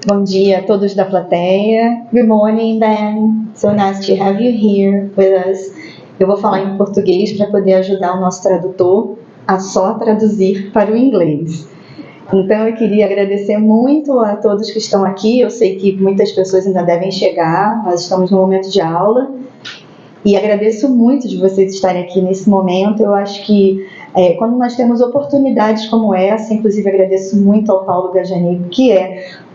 Bom dia a todos da plateia. Good morning, Ben. So nice to have you here with us. Eu vou falar em português para poder ajudar o nosso tradutor a só traduzir para o inglês. Então, eu queria agradecer muito a todos que estão aqui. Eu sei que muitas pessoas ainda devem chegar, nós estamos no momento de aula. E agradeço muito de vocês estarem aqui nesse momento. Eu acho que quando nós temos oportunidades como essa, inclusive agradeço muito ao Paulo Gajanico, que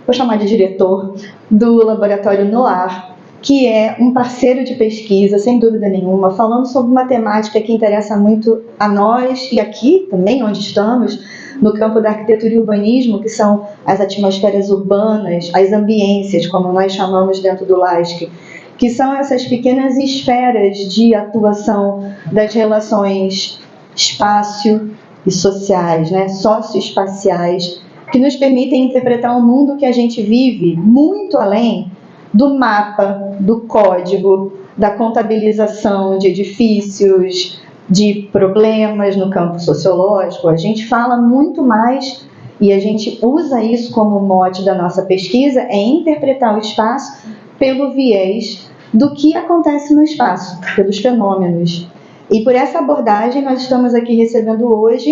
vou chamar de diretor do Laboratório Noir, que é um parceiro de pesquisa, sem dúvida nenhuma, falando sobre uma temática que interessa muito a nós e aqui também, onde estamos, no campo da arquitetura e urbanismo, que são as atmosferas urbanas, as ambiências, como nós chamamos dentro do LASC, que são essas pequenas esferas de atuação das relações espaço e sociais, né, socioespaciais, que nos permitem interpretar o mundo que a gente vive muito além do mapa, do código, da contabilização de edifícios, de problemas no campo sociológico. A gente fala muito mais, e a gente usa isso como mote da nossa pesquisa, é interpretar o espaço pelo viés do que acontece no espaço, pelos fenômenos. E por essa abordagem nós estamos aqui recebendo hoje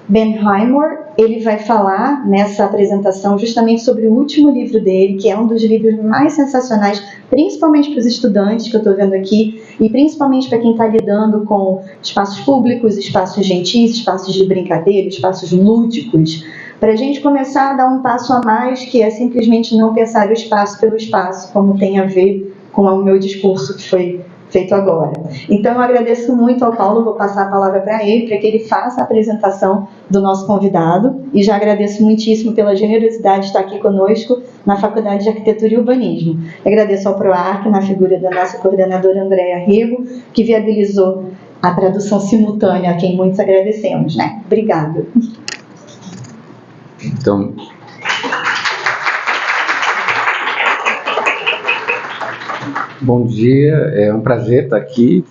Ben Highmore. Ele vai falar nessa apresentação justamente sobre o último livro dele, que é um dos livros mais sensacionais, principalmente para os estudantes que eu estou vendo aqui, e principalmente para quem está lidando com espaços públicos, espaços gentis, espaços de brincadeira, espaços lúdicos, para a gente começar a dar um passo a mais, que é simplesmente não pensar o espaço pelo espaço, como tem a ver com o meu discurso que foi feito agora. Então, eu agradeço muito ao Paulo, vou passar a palavra para ele, para que ele faça a apresentação do nosso convidado, e já agradeço muitíssimo pela generosidade de estar aqui conosco na Faculdade de Arquitetura e Urbanismo. Agradeço ao PROARC, na figura da nossa coordenadora Andréa Rego, que viabilizou a tradução simultânea, a quem muitos agradecemos, né? Obrigada. Então, bom dia, é um prazer estar aqui.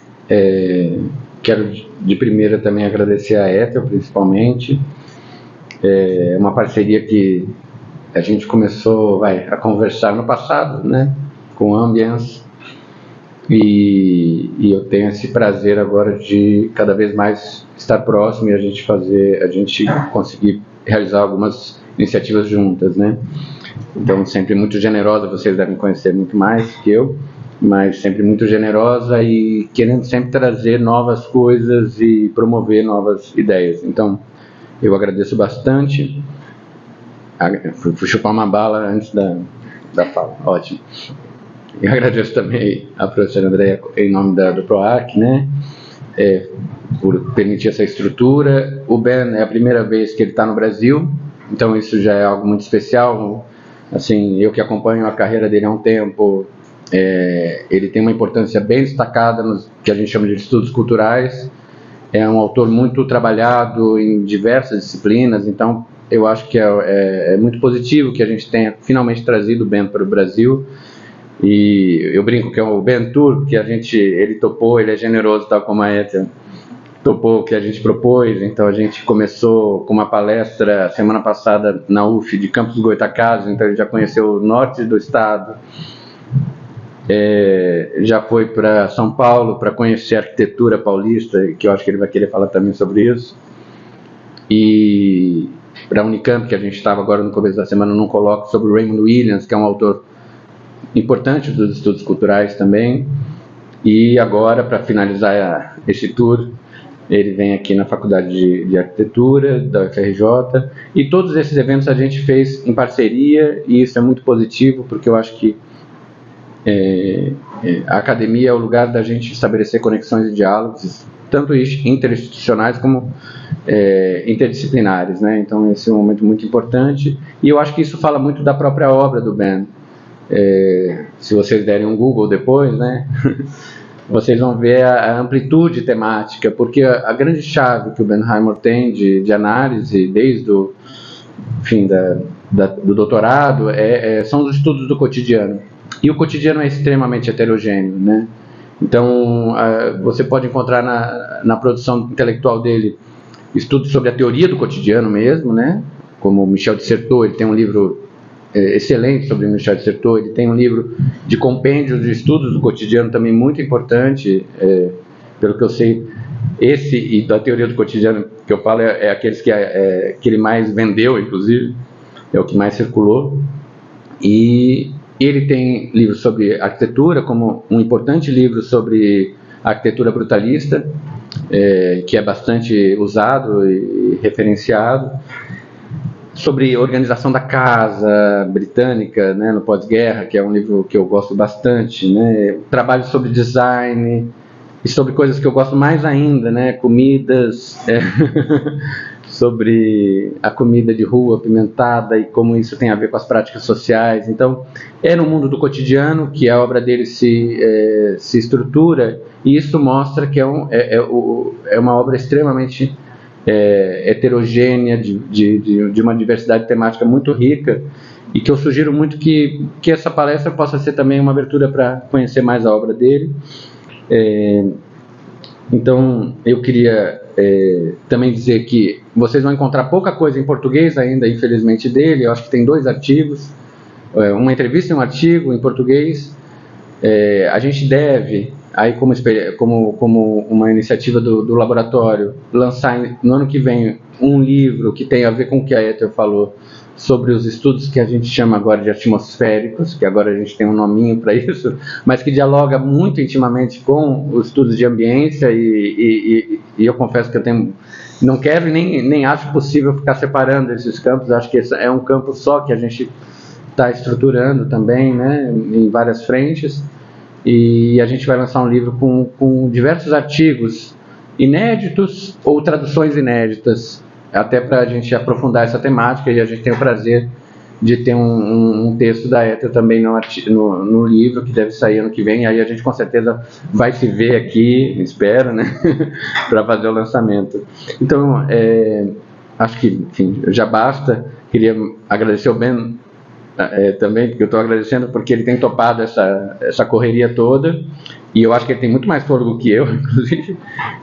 Quero de primeira também agradecer a Ethel, principalmente. É uma parceria que a gente começou a conversar no passado, né, com a Ambience, e eu tenho esse prazer agora de cada vez mais estar próximo e a gente conseguir realizar algumas iniciativas juntas, né. Então, sempre muito generosa, vocês devem conhecer muito mais que eu, mas sempre muito generosa e querendo sempre trazer novas coisas e promover novas ideias. Então, eu agradeço bastante. Fui chupar uma bala antes da fala, ótimo. Eu agradeço também a professora Andréa em nome do PROARC, né, por permitir essa estrutura. O Ben é a primeira vez que ele está no Brasil, então isso já é algo muito especial. Assim, eu que acompanho a carreira dele há um tempo, ele tem uma importância bem destacada nos que a gente chama de estudos culturais. É um autor muito trabalhado em diversas disciplinas, então eu acho que é muito positivo que a gente tenha finalmente trazido o Ben para o Brasil. E eu brinco que é o Ben Tour, porque ele topou, ele é generoso, tal como a Ethel topou o que a gente propôs. Então a gente começou com uma palestra semana passada na UF de Campos dos Goytacazes, então ele já conheceu o norte do estado, já foi para São Paulo para conhecer a arquitetura paulista, que eu acho que ele vai querer falar também sobre isso, e para a Unicamp, que a gente estava agora no começo da semana num colóquio sobre o Raymond Williams, que é um autor importante dos estudos culturais também. E agora, para finalizar esse tour, ele vem aqui na Faculdade de Arquitetura da UFRJ, e todos esses eventos a gente fez em parceria, e isso é muito positivo, porque eu acho que a academia é o lugar da gente estabelecer conexões e diálogos, tanto interinstitucionais como interdisciplinares, né? Então esse é um momento muito importante, e eu acho que isso fala muito da própria obra do Ben. Se vocês derem um Google depois, né, vocês vão ver a amplitude temática, porque a grande chave que o Ben Highmore tem de análise desde o fim do doutorado são os estudos do cotidiano, e o cotidiano é extremamente heterogêneo, né? Então você pode encontrar na produção intelectual dele estudos sobre a teoria do cotidiano mesmo, né? Como Michel de Certeau, ele tem um livro excelente sobre Michel de Certeau. Ele tem um livro de compêndios de estudos do cotidiano também muito importante, pelo que eu sei. Esse e da teoria do cotidiano que eu falo é aqueles que ele mais vendeu, inclusive, é o que mais circulou. E ele tem livros sobre arquitetura, como um importante livro sobre arquitetura brutalista, que é bastante usado e referenciado, sobre organização da casa britânica, né, no pós-guerra, que é um livro que eu gosto bastante, né, trabalho sobre design e sobre coisas que eu gosto mais ainda, né, comidas, sobre a comida de rua apimentada e como isso tem a ver com as práticas sociais. Então, é no mundo do cotidiano que a obra dele se estrutura, e isso mostra que é uma obra extremamente heterogênea, de uma diversidade temática muito rica, e que eu sugiro muito que essa palestra possa ser também uma abertura para conhecer mais a obra dele. Então, eu queria também dizer que vocês vão encontrar pouca coisa em português ainda, infelizmente, dele. Eu acho que tem 2 artigos, uma entrevista e um artigo em português. A gente deve, aí como uma iniciativa do laboratório, lançar no ano que vem um livro que tem a ver com o que a Ethel falou, sobre os estudos que a gente chama agora de atmosféricos, que agora a gente tem um nominho para isso, mas que dialoga muito intimamente com os estudos de ambiência, e eu confesso que eu não quero e nem acho possível ficar separando esses campos. Acho que esse é um campo só que a gente está estruturando também, né, em várias frentes, e a gente vai lançar um livro com diversos artigos inéditos ou traduções inéditas, até para a gente aprofundar essa temática, e a gente tem o prazer de ter um texto da Ethel também no livro, que deve sair ano que vem. Aí a gente com certeza vai se ver aqui, espero, né, para fazer o lançamento. Então, acho que, enfim, já basta. Queria agradecer ao Ben também, porque eu estou agradecendo porque ele tem topado essa correria toda, e eu acho que ele tem muito mais fôlego que eu, inclusive.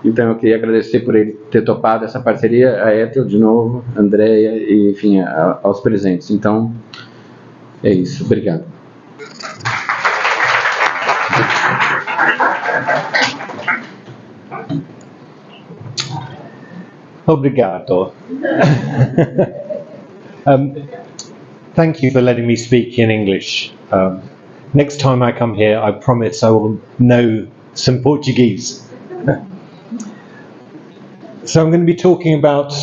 Então eu queria agradecer por ele ter topado essa parceria, a Ethel de novo, a Andrea e, enfim, aos presentes. Então é isso, obrigado. Obrigado. Thank you for letting me speak in English. Next time I come here, I promise I will know some Portuguese. So I'm going to be talking about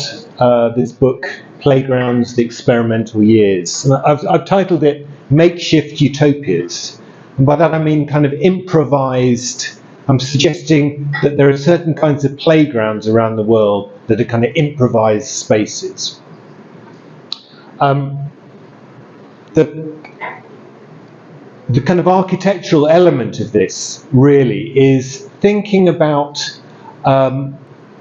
this book, Playgrounds, the Experimental Years. And I've titled it Makeshift Utopias. And by that I mean kind of improvised. I'm suggesting that there are certain kinds of playgrounds around the world that are kind of improvised spaces. The kind of architectural element of this really is thinking about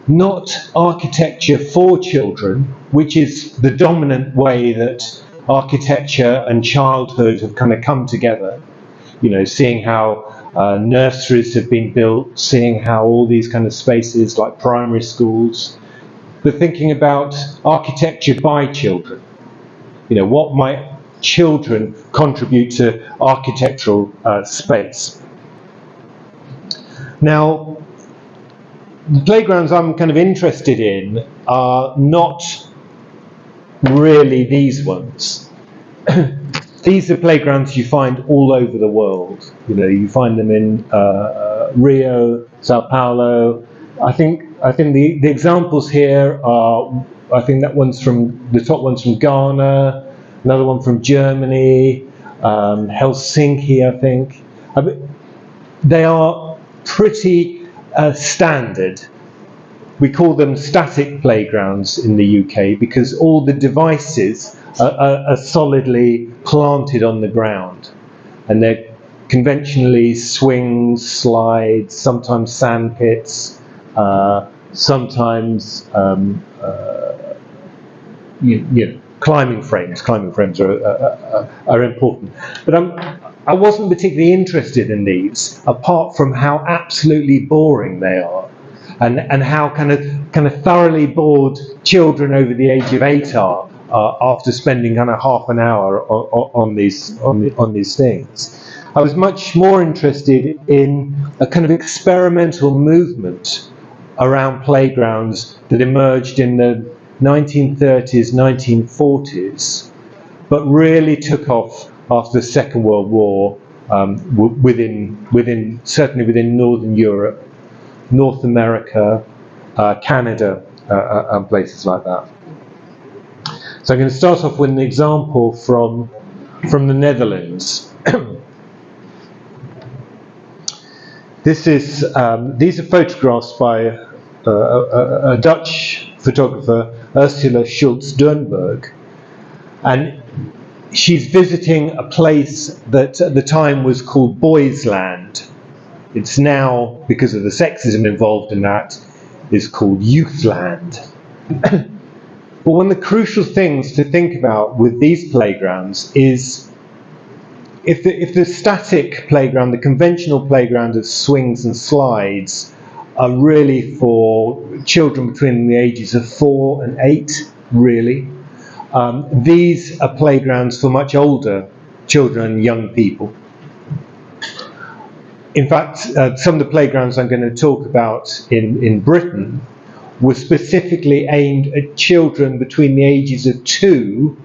not architecture for children, which is the dominant way that architecture and childhood have kind of come together. You know, seeing how nurseries have been built, seeing how all these kind of spaces like primary schools, but thinking about architecture by children. You know, what might children contribute to architectural space? Now, the playgrounds I'm kind of interested in are not really these ones. These are playgrounds you find all over the world. You know, you find them in Rio, Sao Paulo. I think the examples here are, I think the top one's from Ghana, another one from Germany, Helsinki, I think. They are pretty standard. We call them static playgrounds in the UK because all the devices are solidly planted on the ground, and they're conventionally swings, slides, sometimes sand pits, sometimes climbing frames. Climbing frames are important, but I wasn't particularly interested in these, apart from how absolutely boring they are, and how kind of thoroughly bored children over the age of 8 are after spending kind of half an hour on these things. I was much more interested in a kind of experimental movement around playgrounds that emerged in the 1930s, 1940s, but really took off after the Second World War, certainly within Northern Europe, North America, Canada, and places like that. So I'm going to start off with an example from the Netherlands. These are photographs by a Dutch photographer, Ursula Schultz-Dernberg, and she's visiting a place that at the time was called Boys Land. It's now, because of the sexism involved in that, is called Youthland. But one of the crucial things to think about with these playgrounds is if the static playground, the conventional playground of swings and slides, are really for children between the ages of 4 and 8, really. These are playgrounds for much older children and young people. In fact, some of the playgrounds I'm going to talk about in Britain were specifically aimed at children between the ages of 2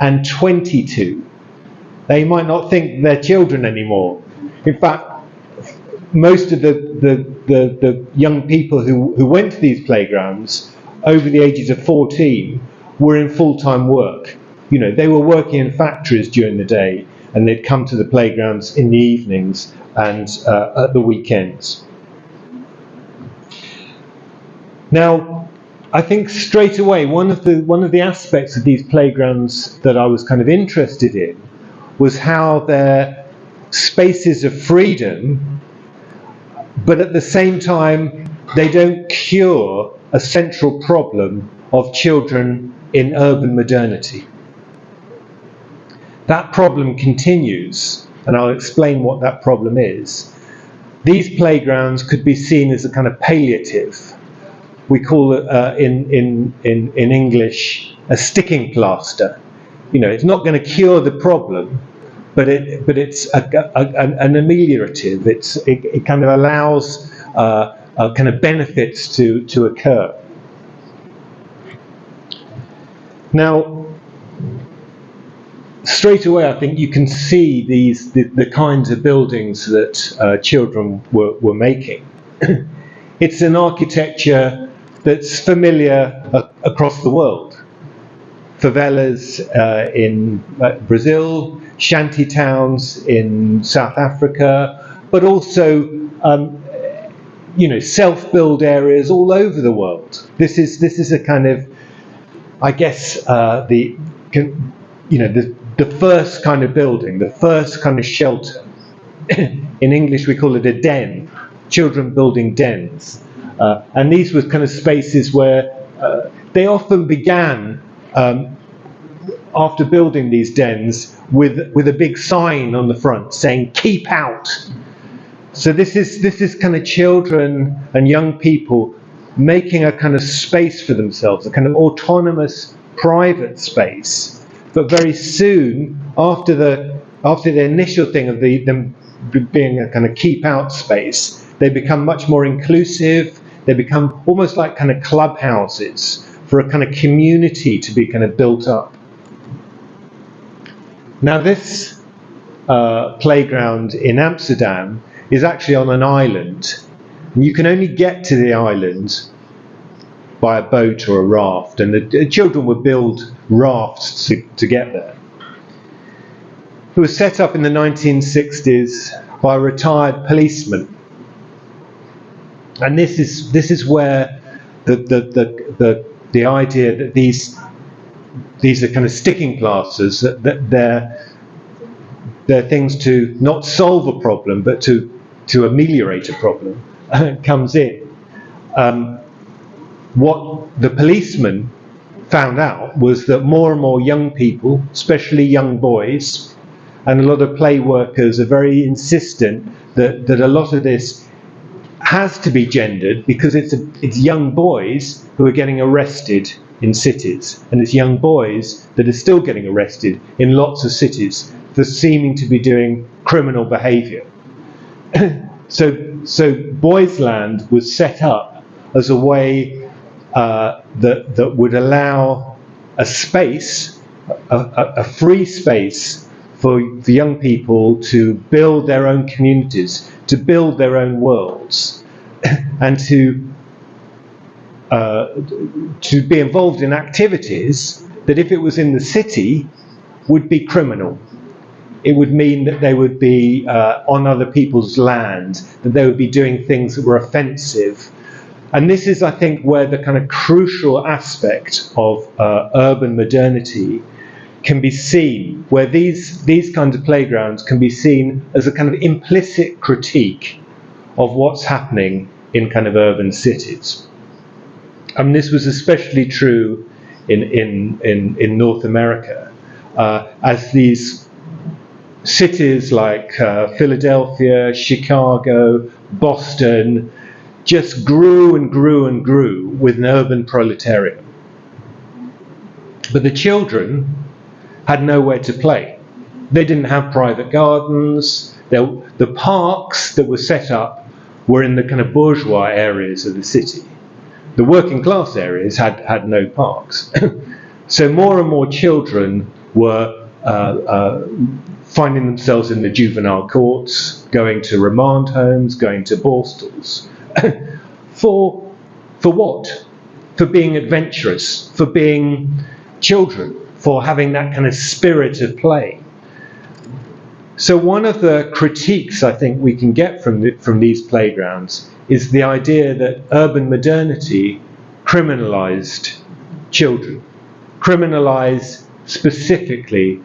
and 22. They might not think they're children anymore. In fact, most of the young people who went to these playgrounds over the ages of 14 were in full-time work. You know, they were working in factories during the day, and they'd come to the playgrounds in the evenings and at the weekends. Now, I think straight away one of the aspects of these playgrounds that I was kind of interested in was how they're spaces of freedom, but at the same time they don't cure a central problem of children in urban modernity. That problem continues, and I'll explain what that problem is. These playgrounds could be seen as a kind of palliative. We call it in English a sticking plaster. You know, it's not going to cure the problem, but it's an ameliorative. It kind of allows kind of benefits to occur. Now, straight away, I think you can see the kinds of buildings that children were making. It's an architecture that's familiar across the world. Favelas in Brazil, shanty towns in South Africa, but also self-build areas all over the world. This is a kind of, I guess, the first kind of building, the first kind of shelter. In English, we call it a den. Children building dens, and these were kind of spaces where they often began after building these dens with a big sign on the front saying "Keep out." So this is kind of children and young people making a kind of space for themselves, a kind of autonomous private space. But very soon, after the initial thing of them being a kind of keep out space, they become much more inclusive. They become almost like kind of clubhouses for a kind of community to be kind of built up. Now this playground in Amsterdam is actually on an island. And you can only get to the island by a boat or a raft, and the children would build rafts to get there. It was set up in the 1960s by a retired policeman. And this is where the idea that these are kind of sticking plasters, that they're things to not solve a problem but to ameliorate a problem comes in. What the policeman found out was that more and more young people, especially young boys, and a lot of play workers are very insistent that a lot of this has to be gendered because it's young boys who are getting arrested in cities, and it's young boys that are still getting arrested in lots of cities for seeming to be doing criminal behaviour. So Boys Land was set up as a way that would allow a space, a free space for the young people to build their own communities, to build their own worlds, and to be involved in activities that, if it was in the city, would be criminal. It would mean that they would be on other people's land, that they would be doing things that were offensive. And this is, I think, where the kind of crucial aspect of urban modernity can be seen, where these kinds of playgrounds can be seen as a kind of implicit critique of what's happening in kind of urban cities. And this was especially true in North America, as these cities like Philadelphia, Chicago, Boston just grew and grew and grew with an urban proletariat. But the children had nowhere to play. They didn't have private gardens. The parks that were set up were in the kind of bourgeois areas of the city. The working class areas had no parks. So more and more children were finding themselves in the juvenile courts, going to remand homes, going to borstals. For what? For being adventurous, for being children, for having that kind of spirit of play. So one of the critiques I think we can get from these playgrounds is the idea that urban modernity criminalized children, criminalized specifically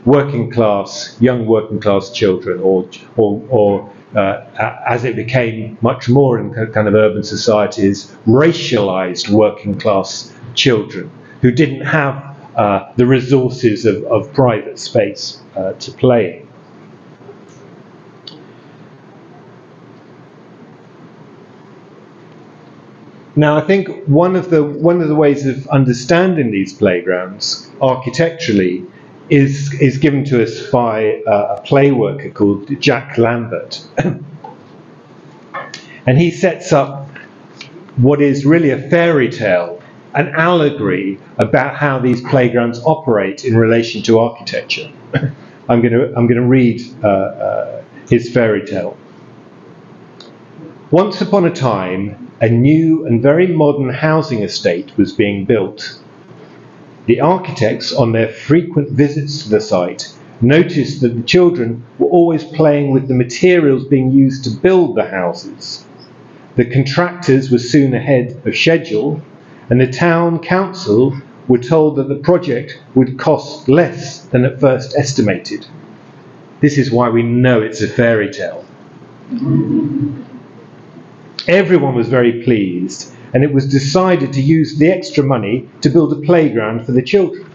young working class children, or as it became much more in kind of urban societies, racialized working class children who didn't have the resources of private space to play in. Now, I think one of the ways of understanding these playgrounds architecturally is given to us by a play worker called Jack Lambert. And he sets up what is really a fairy tale, an allegory about how these playgrounds operate in relation to architecture. I'm going to read his fairy tale. Once upon a time, a new and very modern housing estate was being built. The architects, on their frequent visits to the site, noticed that the children were always playing with the materials being used to build the houses. The contractors were soon ahead of schedule, and the town council were told that the project would cost less than at first estimated. This is why we know it's a fairy tale. Everyone was very pleased, and it was decided to use the extra money to build a playground for the children.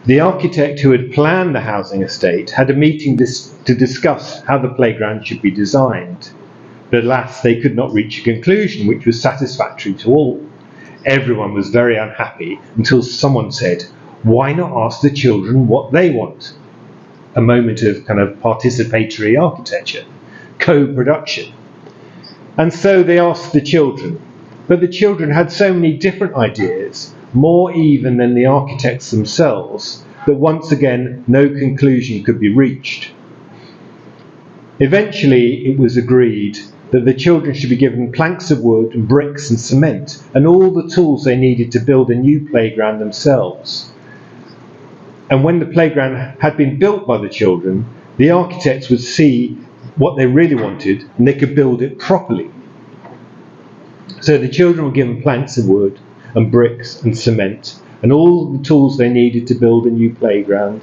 The architect who had planned the housing estate had a meeting to discuss how the playground should be designed. But alas, they could not reach a conclusion which was satisfactory to all. Everyone was very unhappy until someone said, "Why not ask the children what they want?" A moment of kind of participatory architecture, co-production. And so they asked the children, but the children had so many different ideas, more even than the architects themselves, that once again no conclusion could be reached. Eventually it was agreed that the children should be given planks of wood and bricks and cement and all the tools they needed to build a new playground themselves. And when the playground had been built by the children, the architects would see what they really wanted and they could build it properly. So the children were given planks of wood and bricks and cement and all the tools they needed to build a new playground.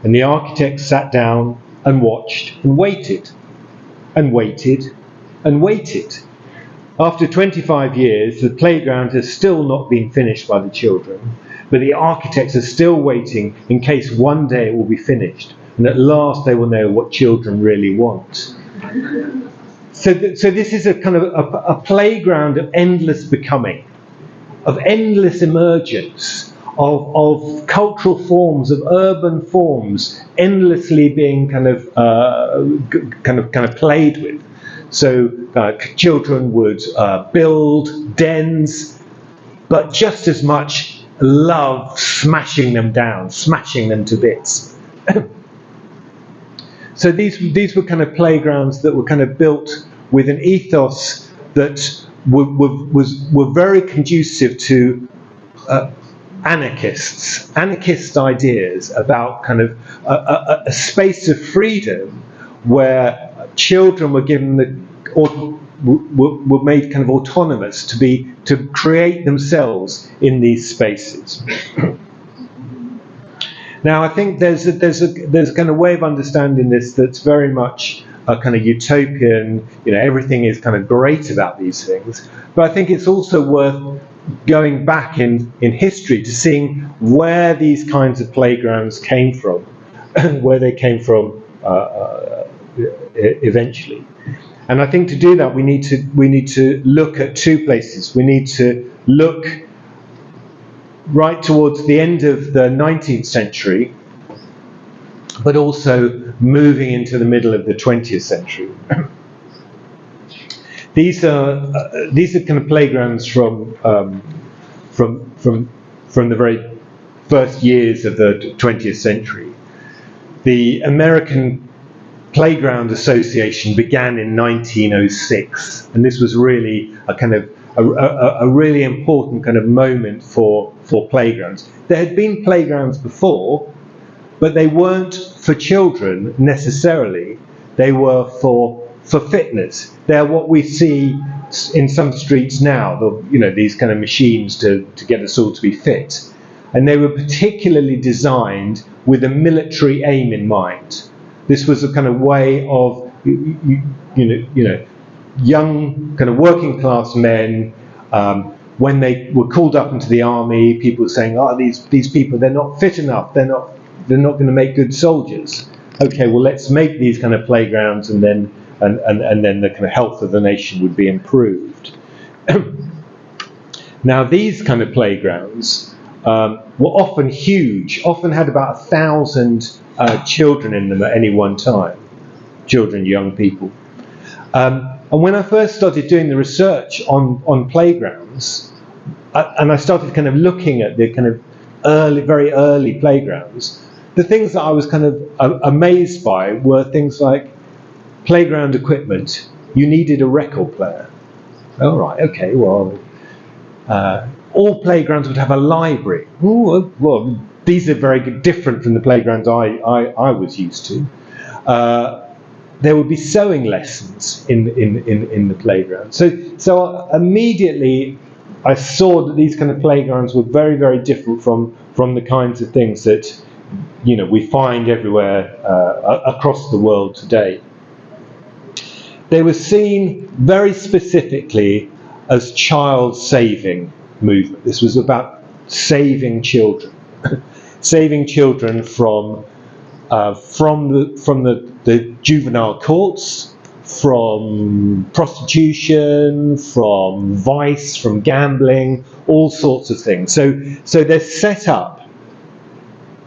And the architects sat down and watched and waited and waited and waited. After 25 years, the playground has still not been finished by the children. But the architects are still waiting in case one day it will be finished, and at last they will know what children really want. So this is a kind of a playground of endless becoming, of endless emergence, of cultural forms, of urban forms, endlessly being kind of played with. So children would build dens, but just as much love smashing them down, smashing them to bits. So these were kind of playgrounds that were kind of built with an ethos that were very conducive to anarchist ideas about kind of a space of freedom where children were given were made kind of autonomous to create themselves in these spaces. Now, I think there's a kind of way of understanding this that's very much a kind of utopian. Everything is kind of great about these things, but I think it's also worth going back in history to seeing where these kinds of playgrounds came from, where they came from eventually. And I think to do that, we need to look at two places. We need to look right towards the end of the 19th century, but also moving into the middle of the 20th century. These are kind of playgrounds from the very first years of the 20th century. The American Playground Association began in 1906, and this was really a kind of a really important kind of moment for playgrounds. There had been playgrounds before, but they weren't for children necessarily. They were for fitness. They're what we see in some streets now, these kind of machines to get us all to be fit. And they were particularly designed with a military aim in mind. This was a kind of way of, young kind of working class men, when they were called up into the army, people were saying, these people, they're not fit enough, they're not going to make good soldiers. Okay, well, let's make these kind of playgrounds, and then the kind of health of the nation would be improved. Now, these kind of playgrounds were often huge, often had about 1,000 children in them at any one time, children, young people. And when I first started doing the research on playgrounds, and I started kind of looking at the kind of very early playgrounds, the things that I was kind of amazed by were things like playground equipment. You needed a record player. Oh, right, okay, well, all playgrounds would have a library. Ooh, well, these are very different from the playgrounds I was used to. There would be sewing lessons in the playground. So immediately I saw that these kind of playgrounds were very, very different from the kinds of things that we find everywhere across the world today. They were seen very specifically as child-saving movement. This was about saving children, saving children from the juvenile courts, from prostitution, from vice, from gambling, all sorts of things. So they're set up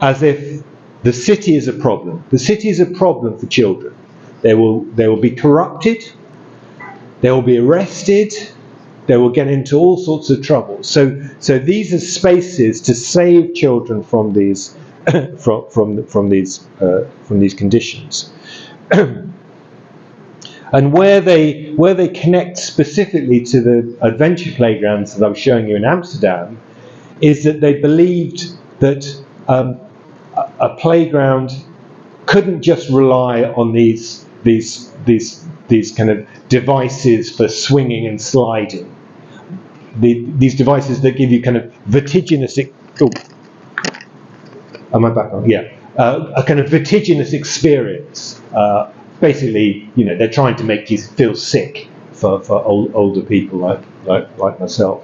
as if the city is a problem. The city is a problem for children. They will be corrupted, they will be arrested, they will get into all sorts of trouble. So these are spaces to save children from these from these conditions. And where they connect specifically to the adventure playgrounds that I was showing you in Amsterdam, is that they believed that a playground couldn't just rely on these kind of devices for swinging and sliding. These devices that give you kind of vertiginous. Am I back on? Yeah, a kind of vertiginous experience. Basically, they're trying to make you feel sick for older people like myself.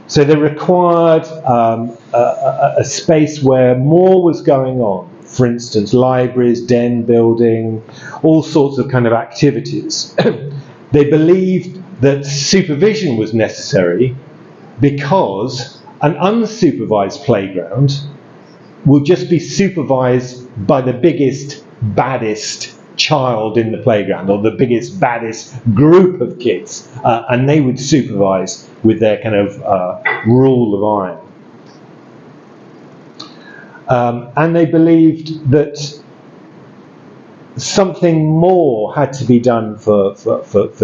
So they required a space where more was going on. For instance, libraries, den building, all sorts of kind of activities. They believed that supervision was necessary because an unsupervised playground will just be supervised by the biggest, baddest child in the playground, or the biggest, baddest group of kids, and they would supervise with their kind of rule of iron. And they believed that something more had to be done for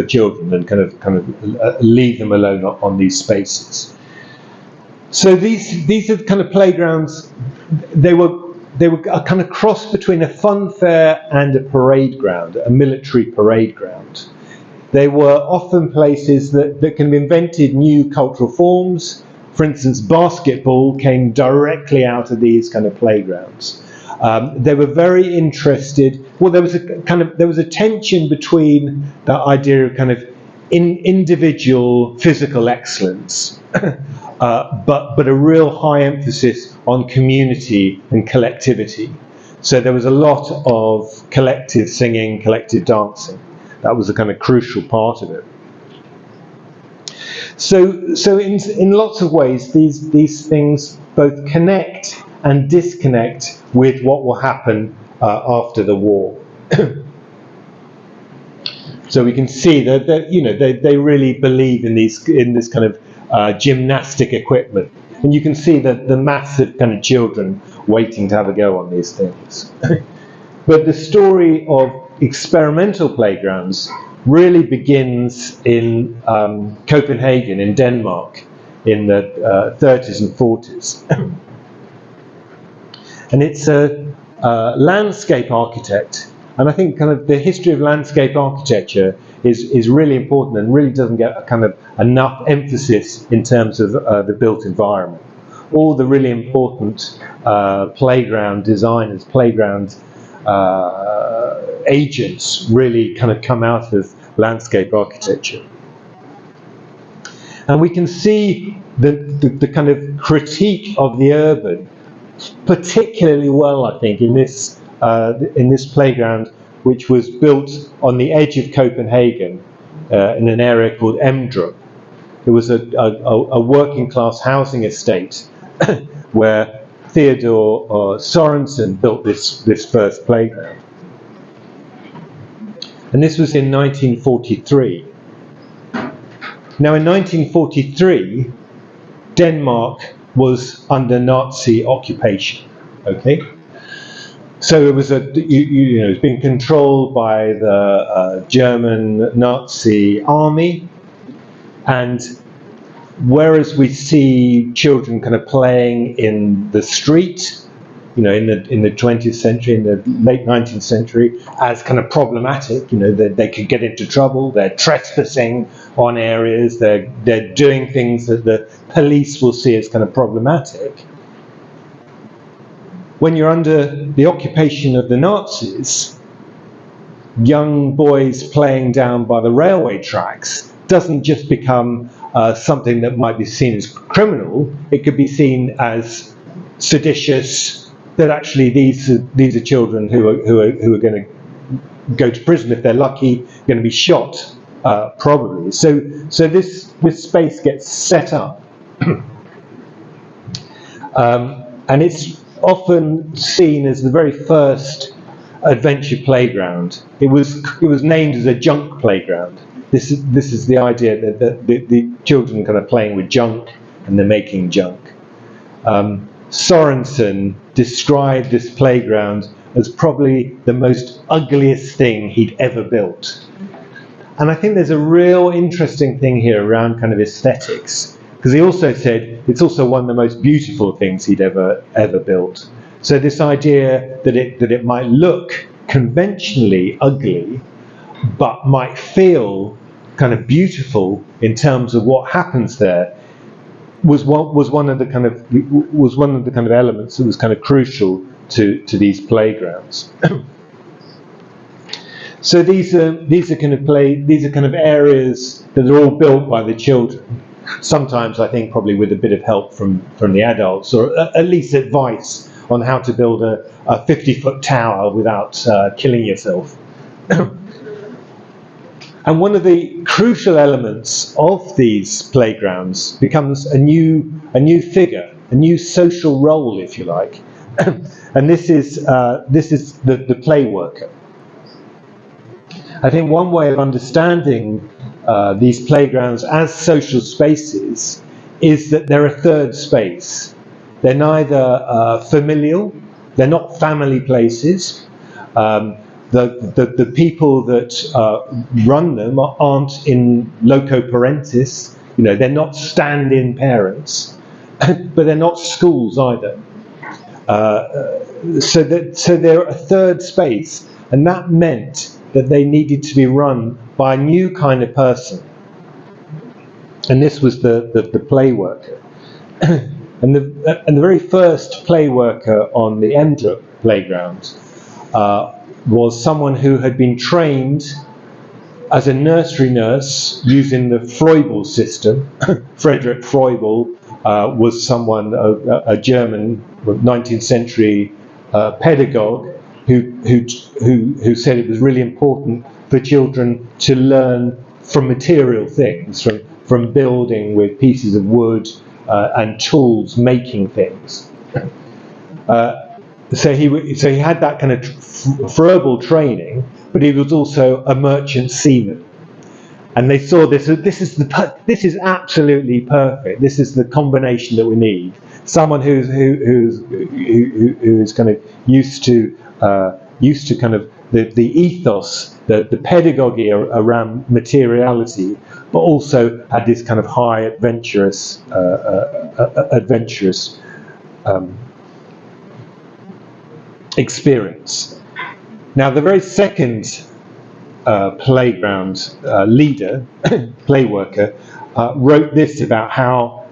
children than kind of leave them alone on these spaces. So these are the kind of playgrounds. They were a kind of cross between a fun fair and a parade ground, a military parade ground. They were often places that can have invented new cultural forms. For instance, basketball came directly out of these kind of playgrounds. They were very interested. Well, there was a tension between the idea of kind of individual physical excellence, but a real high emphasis on community and collectivity. So there was a lot of collective singing, collective dancing. That was a kind of crucial part of it. So in lots of ways, these things both connect and disconnect with what will happen after the war. So we can see that they really believe in this kind of gymnastic equipment, and you can see that the massive kind of children waiting to have a go on these things. But the story of experimental playgrounds really begins in Copenhagen, in Denmark, in the 30s and 40s. And it's a landscape architect, and I think kind of the history of landscape architecture is really important and really doesn't get a kind of enough emphasis in terms of the built environment. All the really important playground designers, playground agents really kind of come out of landscape architecture. And we can see the kind of critique of the urban particularly well, I think, in this playground, which was built on the edge of Copenhagen in an area called Emdrup. It was a working class housing estate where Theodore Sorensen built this first playground. And this was in 1943. Now in 1943, Denmark was under Nazi occupation, okay? So it was it was being controlled by the German Nazi army, and whereas we see children kind of playing in the street, in the 20th century, in the late 19th century, as kind of problematic, they could get into trouble, they're trespassing on areas, they're doing things that the police will see as kind of problematic. When you're under the occupation of the Nazis, young boys playing down by the railway tracks doesn't just become something that might be seen as criminal. It could be seen as seditious, that actually these are children who are going to go to prison if they're lucky, going to be shot probably. So this space gets set up, and it's often seen as the very first adventure playground. It was named as a junk playground. This is the idea that the children kind of playing with junk and they're making junk. Sorensen described this playground as probably the most ugliest thing he'd ever built. And I think there's a real interesting thing here around kind of aesthetics, because he also said it's also one of the most beautiful things he'd ever built. So this idea that it might look conventionally ugly, but might feel kind of beautiful in terms of what happens there, was one of the kind of elements that was kind of crucial to these playgrounds. So these are kind of areas that are all built by the children. Sometimes I think probably with a bit of help from the adults, or at least advice on how to build a 50-foot tower without killing yourself. And one of the crucial elements of these playgrounds becomes a new figure, a new social role, if you like, and this is the play worker. I think one way of understanding these playgrounds as social spaces is that they're a third space. They're neither familial, they're not family places. The people that run them aren't in loco parentis, they're not stand-in parents, but they're not schools either. So they're a third space, and that meant that they needed to be run by a new kind of person. And this was the play worker. and the very first play worker on the Emdrup playground was someone who had been trained as a nursery nurse using the Froebel system. Frederick Froebel was someone, a German 19th century pedagogue who said it was really important for children to learn from material things, from building with pieces of wood and tools, making things. So he had that kind of Froebel training, but he was also a merchant seaman. And they saw this is absolutely perfect. This is the combination that we need. Someone who's kind of used to kind of the ethos, the pedagogy around materiality, but also had this kind of high adventurous experience. Now, the very second playground leader, play worker, wrote this about how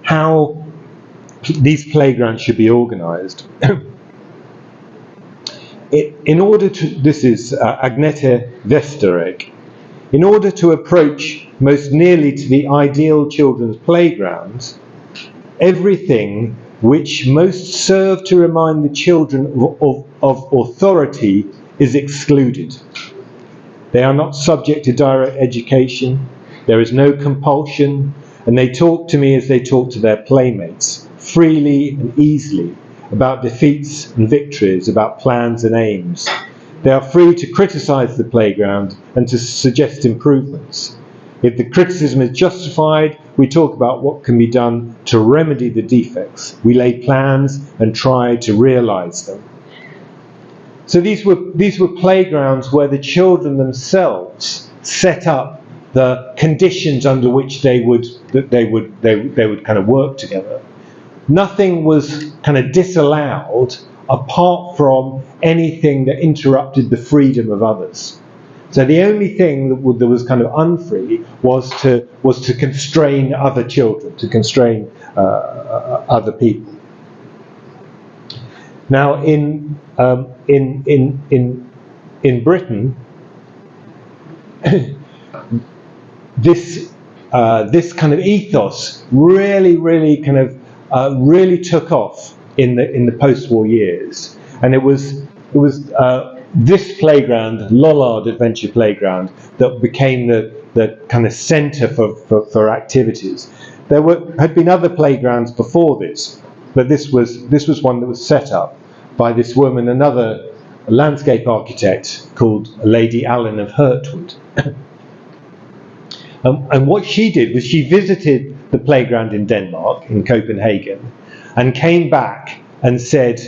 these playgrounds should be organised. In order to, this is Agnete Vesterek, in order to approach most nearly to the ideal children's playgrounds, everything which most serve to remind the children of authority is excluded. They are not subject to direct education, there is no compulsion, and they talk to me as they talk to their playmates, freely and easily, about defeats and victories, about plans and aims. They are free to criticise the playground and to suggest improvements. If the criticism is justified, we talk about what can be done to remedy the defects. We lay plans and try to realise them. So these were playgrounds where the children themselves set up the conditions under which they would kind of work together. Nothing was kind of disallowed apart from anything that interrupted the freedom of others. So the only thing that was kind of unfree was to constrain other children, to constrain other people. Now, in Britain, this kind of ethos really took off in the post-war years, and it was this playground, Lollard Adventure Playground, that became the kind of centre for activities. There had been other playgrounds before this, but this was one that was set up by this woman, another landscape architect called Lady Allen of Hertwood. And what she did was she visited the playground in Denmark, in Copenhagen, and came back and said,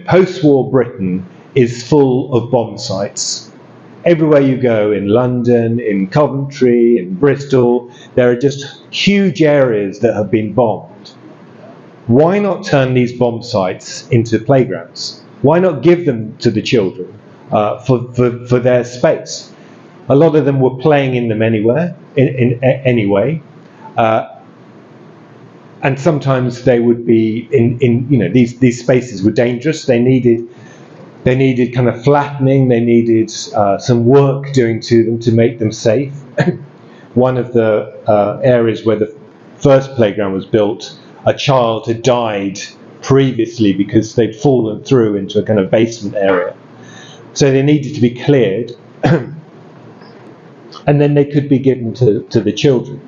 post-war Britain is full of bomb sites. Everywhere you go, in London, in Coventry, in Bristol, there are just huge areas that have been bombed. Why not turn these bomb sites into playgrounds? Why not give them to the children for their space? A lot of them were playing in them anyway, and sometimes they would be these spaces were dangerous. They needed kind of flattening. They needed some work doing to them to make them safe. One of the areas where the first playground was built, a child had died previously because they'd fallen through into a kind of basement area. So they needed to be cleared. and then they could be given to the children.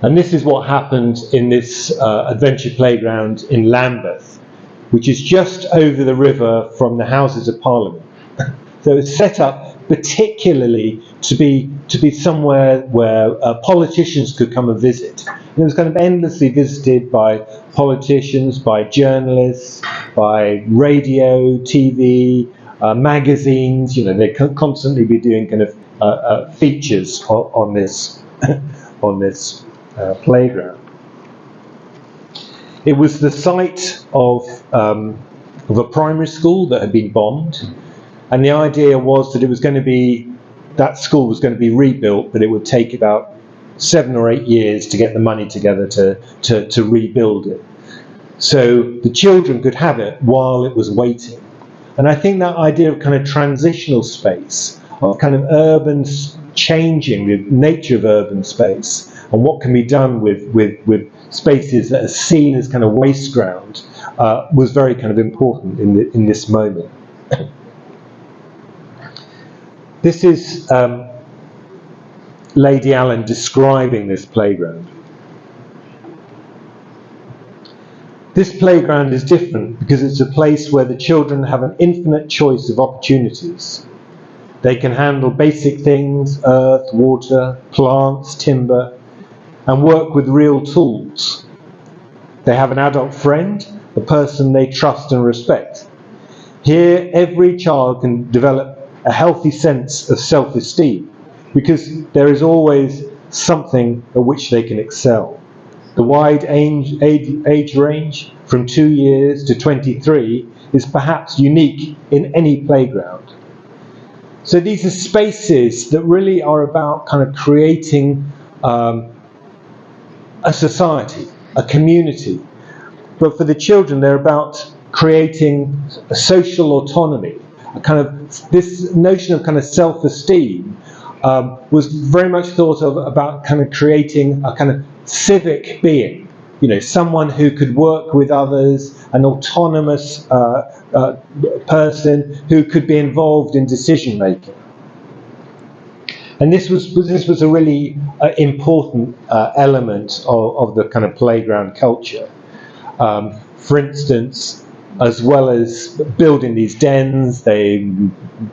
And this is what happened in this adventure playground in Lambeth, which is just over the river from the Houses of Parliament. So it's set up particularly to be somewhere where politicians could come and visit. And it was kind of endlessly visited by politicians, by journalists, by radio, TV, magazines. You know, they constantly be doing kind of features on this on this playground. It was the site of a primary school that had been bombed, and the idea was that it was going to be, that school was going to be rebuilt, but it would take about 7 or 8 years to get the money together to rebuild it. So the children could have it while it was waiting. And I think that idea of kind of transitional space, of kind of urban changing, the nature of urban space, and what can be done with spaces that are seen as kind of waste ground, was very kind of important in this moment. This is Lady Allen describing this playground. This playground is different because it's a place where the children have an infinite choice of opportunities. They can handle basic things, earth, water, plants, timber, and work with real tools. They have an adult friend, a person they trust and respect. Here, every child can develop a healthy sense of self-esteem because there is always something at which they can excel. The wide age range from 2 years to 23 is perhaps unique in any playground. So these are spaces that really are about kind of creating a society, a community. But for the children, they're about creating a social autonomy. A kind of, this notion of kind of self-esteem was very much thought of about kind of creating a kind of civic being, you know, someone who could work with others, an autonomous person who could be involved in decision making. And this was a really important element of the kind of playground culture. For instance, as well as building these dens, they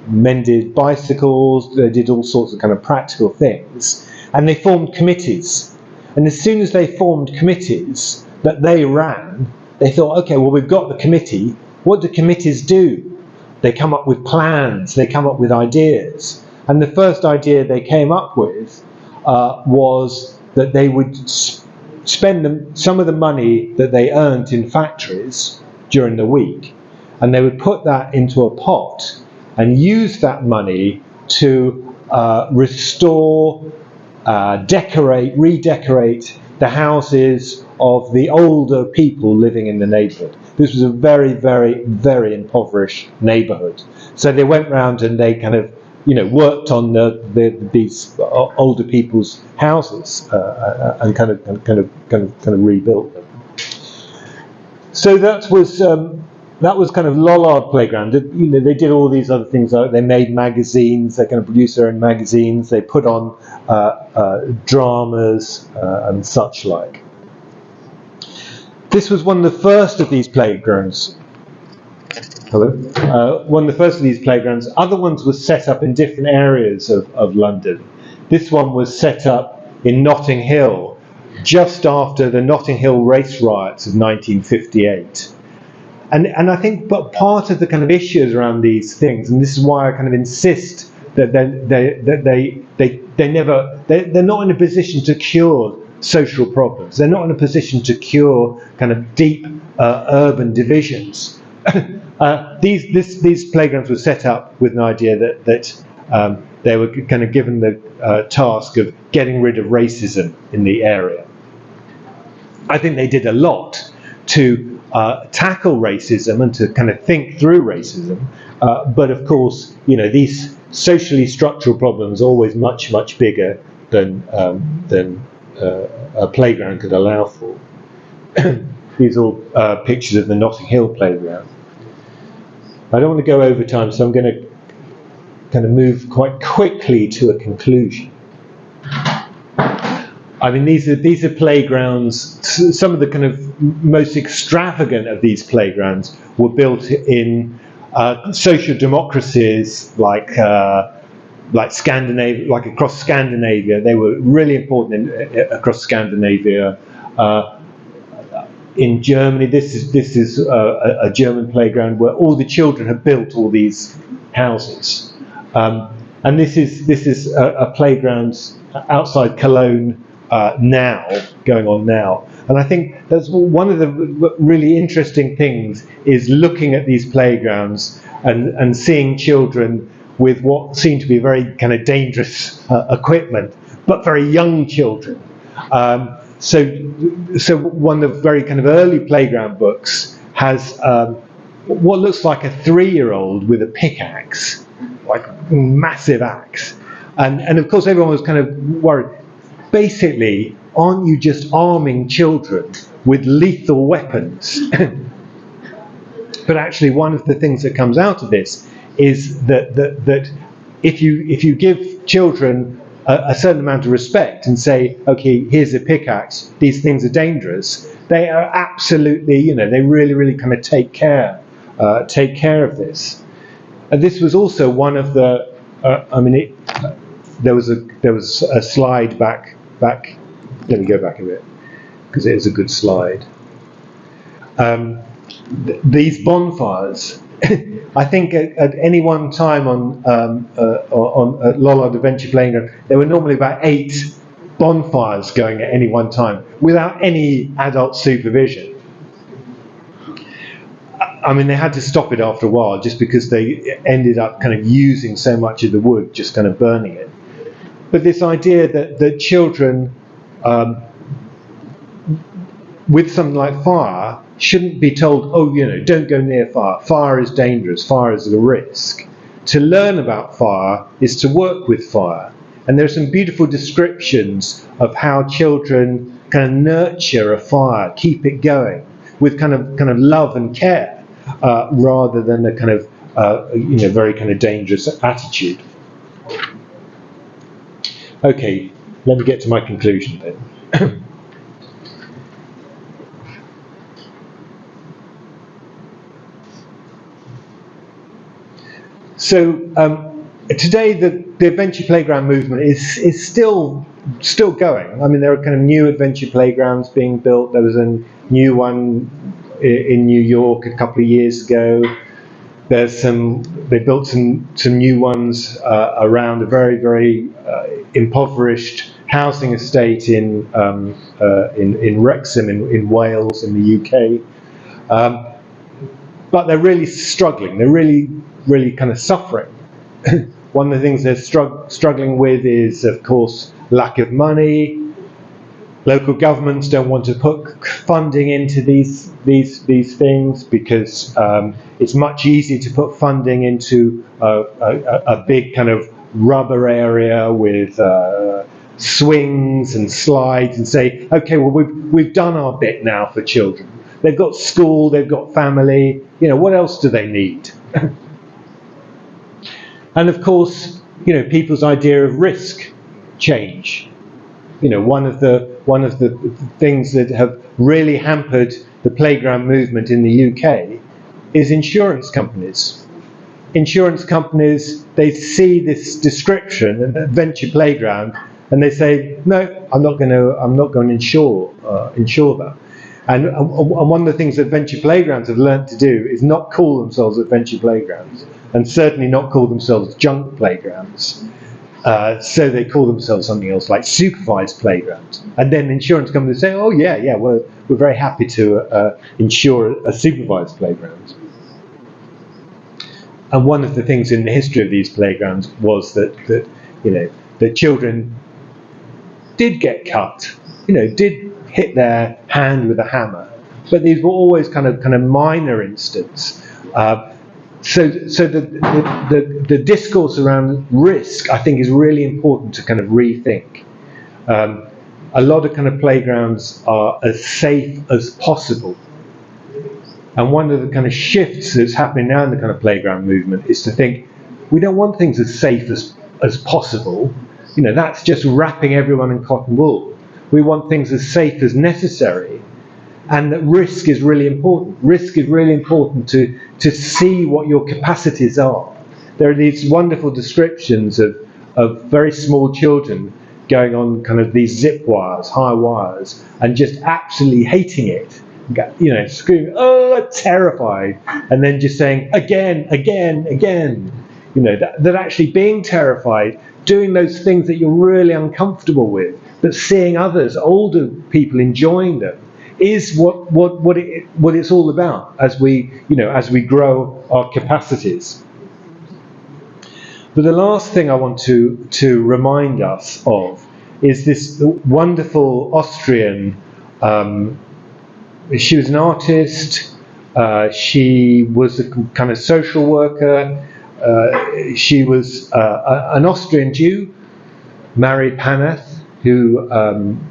mended bicycles, they did all sorts of kind of practical things, and they formed committees. And as soon as they formed committees that they ran, they thought, okay, well, we've got the committee. What do committees do? They come up with plans, they come up with ideas. And the first idea they came up with was that they would spend some of the money that they earned in factories during the week, and they would put that into a pot and use that money to restore, redecorate the houses of the older people living in the neighbourhood. This was a very, very, very impoverished neighbourhood. So they went round and they kind of, you know, worked on these older people's houses and kind of rebuilt them. So that was kind of Lollard Playground. You know, they did all these other things. They made magazines. They kind of produced their own magazines. They put on dramas and such like. This was one of the first of these playgrounds. Hello. One of the first of these playgrounds. Other ones were set up in different areas of London. This one was set up in Notting Hill, just after the Notting Hill race riots of 1958. And I think, but part of the kind of issues around these things, and this is why I kind of insist that they're not in a position to cure social problems. They're not in a position to cure kind of deep urban divisions. These playgrounds were set up with an idea that they were kind of given the task of getting rid of racism in the area. I think they did a lot to tackle racism and to kind of think through racism, but of course, you know, these socially structural problems are always much, much bigger than a playground could allow for. These are all pictures of the Notting Hill playground. I don't want to go over time, so I'm going to kind of move quite quickly to a conclusion. I mean, these are playgrounds. Some of the kind of most extravagant of these playgrounds were built in social democracies like Scandinavia, like across Scandinavia. They were really important across Scandinavia. In Germany, this is a German playground where all the children have built all these houses, and this is a playground outside Cologne now, going on now. And I think that's one of the really interesting things, is looking at these playgrounds and seeing children with what seem to be very kind of dangerous equipment, but very young children. So one of the very kind of early playground books has what looks like a 3-year-old with a pickaxe, like a massive axe. And of course everyone was kind of worried. Basically, aren't you just arming children with lethal weapons? But actually, one of the things that comes out of this is that if you give children a certain amount of respect and say, okay, here's a pickaxe, these things are dangerous, they are absolutely, they really kind of take care of this. And this was also one of the, there was a slide back. Let me go back a bit, because it is a good slide. These bonfires, I think at any one time on Lollard Adventure Playground, there were normally about 8 bonfires going at any one time without any adult supervision. I mean, they had to stop it after a while just because they ended up kind of using so much of the wood, just kind of burning it. But this idea that children, with something like fire, shouldn't be told, oh, don't go near fire. Fire is dangerous. Fire is a risk. To learn about fire is to work with fire. And there are some beautiful descriptions of how children kind of nurture a fire, keep it going with kind of love and care, rather than a kind of very kind of dangerous attitude. Okay, let me get to my conclusion then. So today the adventure playground movement is still going. I mean, there are kind of new adventure playgrounds being built. There was a new one in New York a couple of years ago. They built some new ones around a very impoverished housing estate in Wrexham in Wales in the UK. But they're really struggling. They're really kind of suffering. One of the things they're struggling with is, of course, lack of money. Local governments don't want to put funding into these things because it's much easier to put funding into a big kind of rubber area with swings and slides and say, okay, well we've done our bit now for children. They've got school, they've got family. What else do they need? And of course, people's idea of risk change. One of the things that have really hampered the playground movement in the UK is insurance companies. Insurance companies, they see this description, an adventure playground, and they say, no, I'm not going to insure that. And one of the things adventure playgrounds have learnt to do is not call themselves adventure playgrounds, and certainly not call themselves junk playgrounds. So they call themselves something else like supervised playgrounds. And then insurance companies say, oh yeah, we're very happy to insure a supervised playground. And one of the things in the history of these playgrounds was that children did get cut, did hit their hand with a hammer, but these were always kind of minor incidents. So the discourse around risk, I think, is really important to kind of rethink. A lot of kind of playgrounds are as safe as possible. And one of the kind of shifts that's happening now in the kind of playground movement is to think, We don't want things as safe as possible. You know, that's just wrapping everyone in cotton wool. We want things as safe as necessary, and that risk is really important. Risk is really important to see what your capacities are. There are these wonderful descriptions of very small children going on kind of these zip wires, high wires, and just absolutely hating it. You know, screaming, oh, terrified, and then just saying, again, again, again. You know, that actually being terrified, doing those things that you're really uncomfortable with, but seeing others, older people, enjoying them, is what it's all about as we grow our capacities. But the last thing I want to remind us of is this wonderful Austrian. She was an artist. She was a kind of social worker. She was an Austrian Jew, married Paneth, who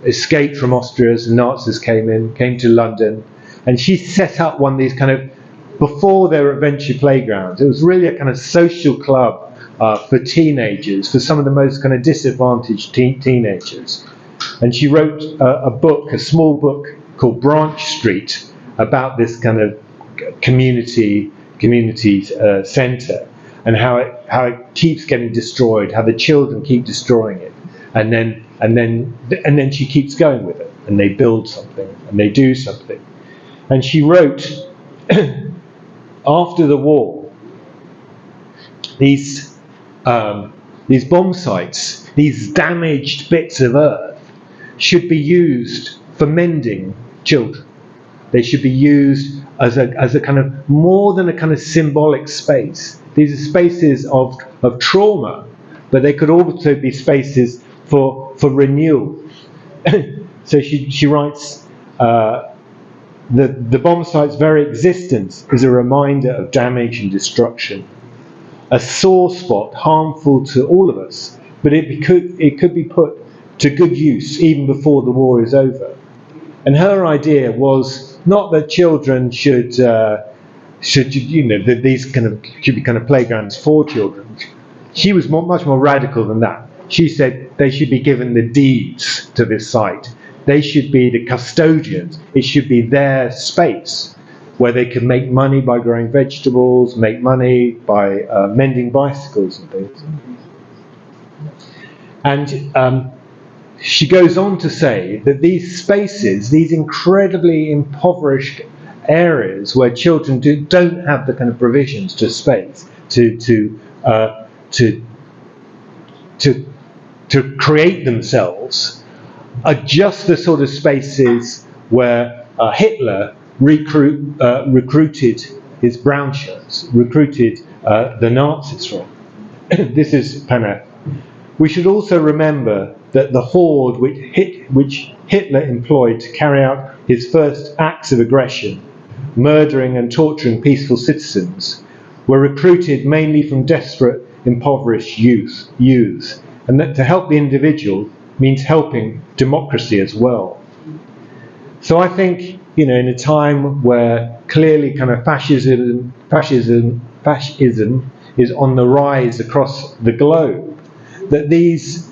escaped from Austria as the Nazis came to London, and she set up one of these kind of, before there were adventure playgrounds, it was really a kind of social club for teenagers, for some of the most kind of disadvantaged teenagers. And she wrote a small book called Branch Street, about this kind of community centre, and how it keeps getting destroyed, how the children keep destroying it, and then she keeps going with it, and they build something and they do something. And she wrote, after the war, these bomb sites, these damaged bits of earth, should be used for mending children. They should be used as a kind of, more than a kind of symbolic space. These are spaces of trauma, but they could also be spaces for renewal. So she writes, the bomb site's very existence is a reminder of damage and destruction, a sore spot harmful to all of us, but it could be put to good use even before the war is over. And her idea was not that children should that these should be kind of playgrounds for children. She was much more radical than that. She said they should be given the deeds to this site. They should be the custodians. It should be their space where they could make money by growing vegetables, make money by mending bicycles and things. And she goes on to say that these spaces, these incredibly impoverished areas where children don't have the kind of provisions to space to create themselves, are just the sort of spaces where Hitler recruited his brown shirts, recruited the Nazis from. This is Paneth. We should also remember that the horde which Hitler employed to carry out his first acts of aggression, murdering and torturing peaceful citizens, were recruited mainly from desperate, impoverished youths, and that to help the individual means helping democracy as well. So I think, in a time where clearly kind of fascism is on the rise across the globe, that these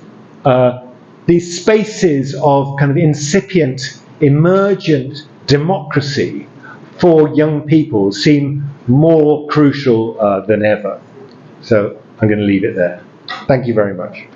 spaces of kind of incipient, emergent democracy for young people seem more crucial than ever. So I'm going to leave it there. Thank you very much.